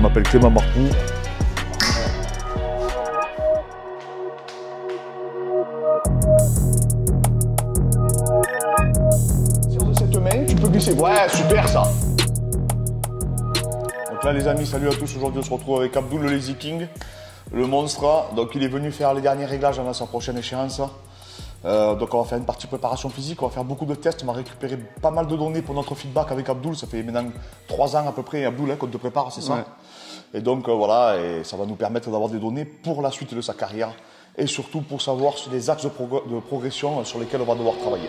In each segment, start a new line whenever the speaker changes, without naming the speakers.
m'appelle Clément Marcoux.
Sur de cette main, tu peux glisser. Ouais, super ça.
Donc là les amis, salut à tous. Aujourd'hui on se retrouve avec Abdoul le Lazy King, le monstre. Donc il est venu faire les derniers réglages avant sa prochaine échéance. Donc on va faire une partie préparation physique, on va faire beaucoup de tests, on va récupérer pas mal de données pour notre feedback avec Abdoul. Ça fait maintenant 3 ans à peu près, Abdoul, hein, qu'on te prépare, c'est ça?
Ouais.
Et donc voilà, et ça va nous permettre d'avoir des données pour la suite de sa carrière et surtout pour savoir sur les axes de progression sur lesquels on va devoir travailler.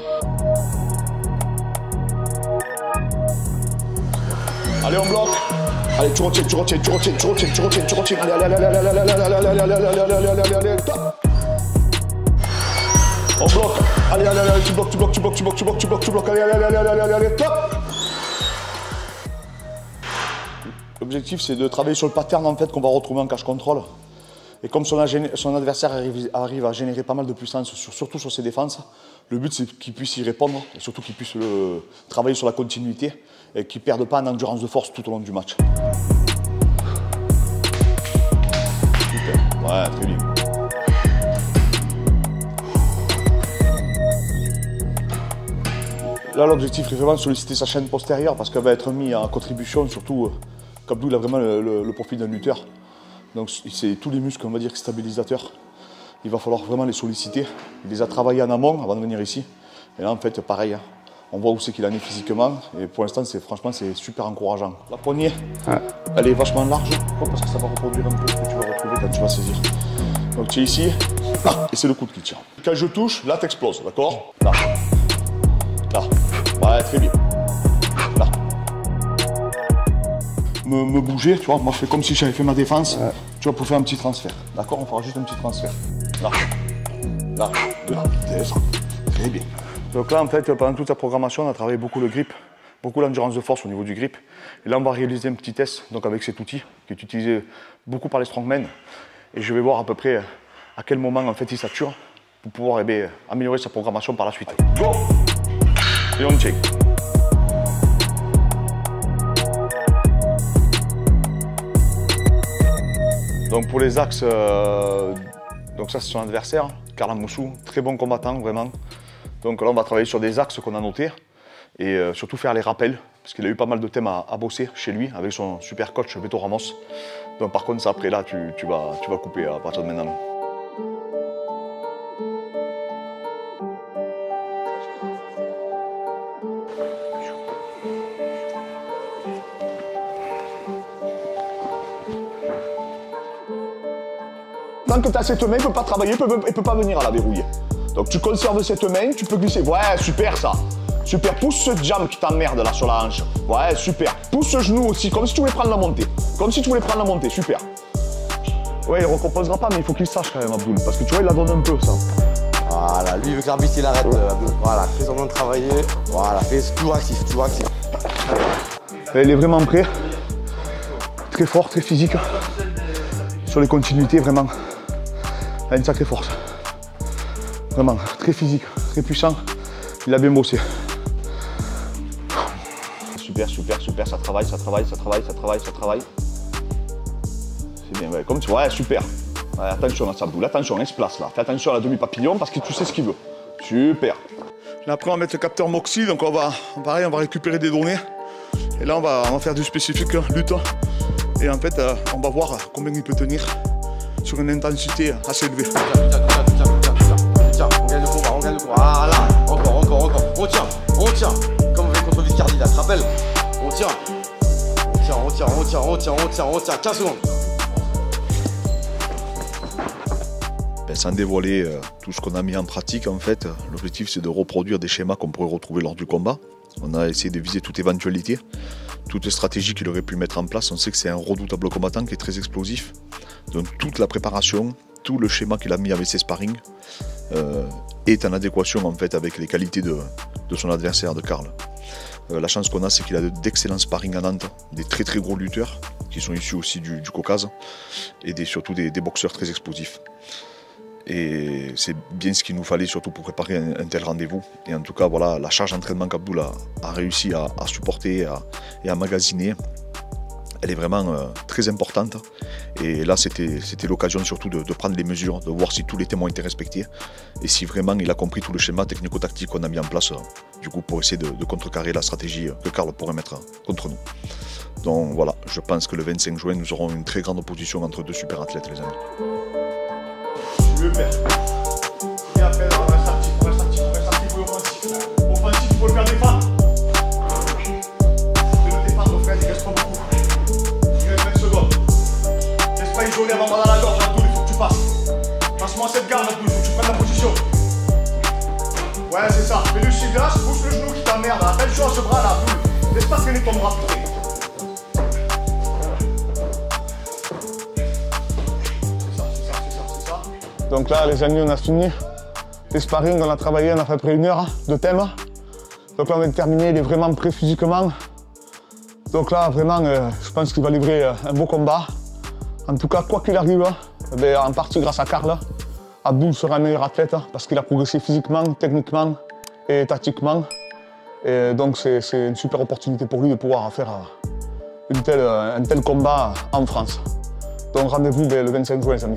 Allez, on bloque. Allez, tu retiens. Allez, top. On bloque. Allez, tu bloques. Allez, top.
L'objectif, c'est de travailler sur le pattern en fait, qu'on va retrouver en cache contrôle. Et comme son adversaire arrive à générer pas mal de puissance, surtout sur ses défenses, le but c'est qu'il puisse y répondre et surtout qu'il puisse travailler sur la continuité et qu'il ne perde pas en endurance de force tout au long du match. Super. Ouais, très bien. Là, l'objectif est vraiment de solliciter sa chaîne postérieure parce qu'elle va être mise en contribution, surtout qu'Abdoul a vraiment le profil d'un lutteur. Donc c'est tous les muscles, on va dire, stabilisateurs. Il va falloir vraiment les solliciter. Il les a travaillés en amont avant de venir ici. Et là, en fait, pareil, hein, on voit où c'est qu'il en est physiquement. Et pour l'instant, franchement, c'est super encourageant. La poignée, elle est vachement large, parce que ça va reproduire un peu ce que tu vas retrouver quand tu vas saisir. Donc tu es ici, et c'est le coude qui tire. Quand je touche, là, tu exploses, d'accord? Là. Là. Ouais, très bien. Là. Me bouger, tu vois, moi je fais comme si j'avais fait ma défense, tu vois, pour faire un petit transfert. D'accord, on fera juste un petit transfert. Là, là, là, très bien. Donc là, en fait, pendant toute la programmation, on a travaillé beaucoup le grip, beaucoup l'endurance de force au niveau du grip. Et là, on va réaliser un petit test donc avec cet outil qui est utilisé beaucoup par les strongmen. Et je vais voir à peu près à quel moment en fait il sature pour pouvoir améliorer sa programmation par la suite. Go! Et on check. Donc pour les axes, donc ça c'est son adversaire, Karl Amoussou, très bon combattant vraiment. Donc là on va travailler sur des axes qu'on a notés et surtout faire les rappels parce qu'il a eu pas mal de thèmes à bosser chez lui avec son super coach Beto Ramos. Donc par contre ça après là tu vas couper à partir de maintenant.
Tant que tu as cette main, il ne peut pas travailler, il ne peut pas venir à la verrouiller. Donc tu conserves cette main, tu peux glisser. Ouais, super ça. Super, pousse ce jambe qui t'emmerde là sur la hanche. Ouais, super. Pousse ce genou aussi, comme si tu voulais prendre la montée. Super. Ouais, il ne recomposera pas, mais il faut qu'il sache quand même, Abdoul. Parce que tu vois, il la donne un peu ça.
Voilà, lui il veut que l'arbitre il arrête. Voilà, fais semblant de travailler. Voilà, fais toujours actif.
Il est vraiment prêt. Très fort, très physique. Sur les continuités, vraiment. Il a une sacrée force. Vraiment, très physique, très puissant. Il a bien bossé. Super, ça travaille. C'est bien, ouais, comme tu vois, ouais, super. Ouais, attention à sa boule, attention, il se place là. Fais attention à la demi-papillon parce que tu sais ce qu'il veut. Super. Là, après, on va mettre le capteur Moxie, donc on va récupérer des données. Et là, on va faire du spécifique lutte. Et en fait, on va voir combien il peut tenir sur une intensité assez élevée.
Tiens, on gagne le combat, Voilà, encore. On tient. Comme on fait contre Viscardi, là, tu te rappelles? On tient. 15 secondes.
Sans dévoiler tout ce qu'on a mis en pratique, en fait, l'objectif c'est de reproduire des schémas qu'on pourrait retrouver lors du combat. On a essayé de viser toute éventualité, toute stratégie qu'il aurait pu mettre en place. On sait que c'est un redoutable combattant qui est très explosif. Donc toute la préparation, tout le schéma qu'il a mis avec ses sparring est en adéquation en fait avec les qualités de son adversaire, de Karl. La chance qu'on a, c'est qu'il a d'excellents sparring à Nantes, des très gros lutteurs qui sont issus aussi du Caucase et surtout des boxeurs très explosifs. Et c'est bien ce qu'il nous fallait surtout pour préparer un tel rendez-vous. Et en tout cas, voilà, la charge d'entraînement qu'Abdoul a réussi à supporter et à magasiner elle est vraiment très importante. Et là, c'était l'occasion surtout de prendre les mesures, de voir si tous les témoins étaient respectés et si vraiment il a compris tout le schéma technico-tactique qu'on a mis en place du coup, pour essayer de contrecarrer la stratégie que Karl pourrait mettre contre nous. Donc voilà, je pense que le 25 juin, nous aurons une très grande opposition entre deux super athlètes, les amis.
Super. Et après, on reste actif, offensif. Offensif, il faut le faire défendre. Le défendre, Fred, il reste pas beaucoup. Il reste 20 secondes. Laisse pas isoler avant dans la gorge, Abdoul, il faut que tu passes. Passe-moi cette garde, Abdoul, il faut que tu prennes la position. Ouais, c'est ça. Fais le cigage, pousse le genou qui t'emmerde. Appelle chaud à ce bras là, Abdoul. Laisse pas traîner ton bras plus. Donc là, les amis, on a fini les sparring, on a travaillé, on a fait à peu près 1 heure de thème. Donc là, on vient de terminer, il est vraiment prêt physiquement. Donc là, vraiment, je pense qu'il va livrer un beau combat. En tout cas, quoi qu'il arrive, en partie grâce à Karl, Abdoul sera un meilleur athlète parce qu'il a progressé physiquement, techniquement et tactiquement. Et donc, c'est une super opportunité pour lui de pouvoir faire un tel combat en France. Donc rendez-vous le 25 juin, les amis.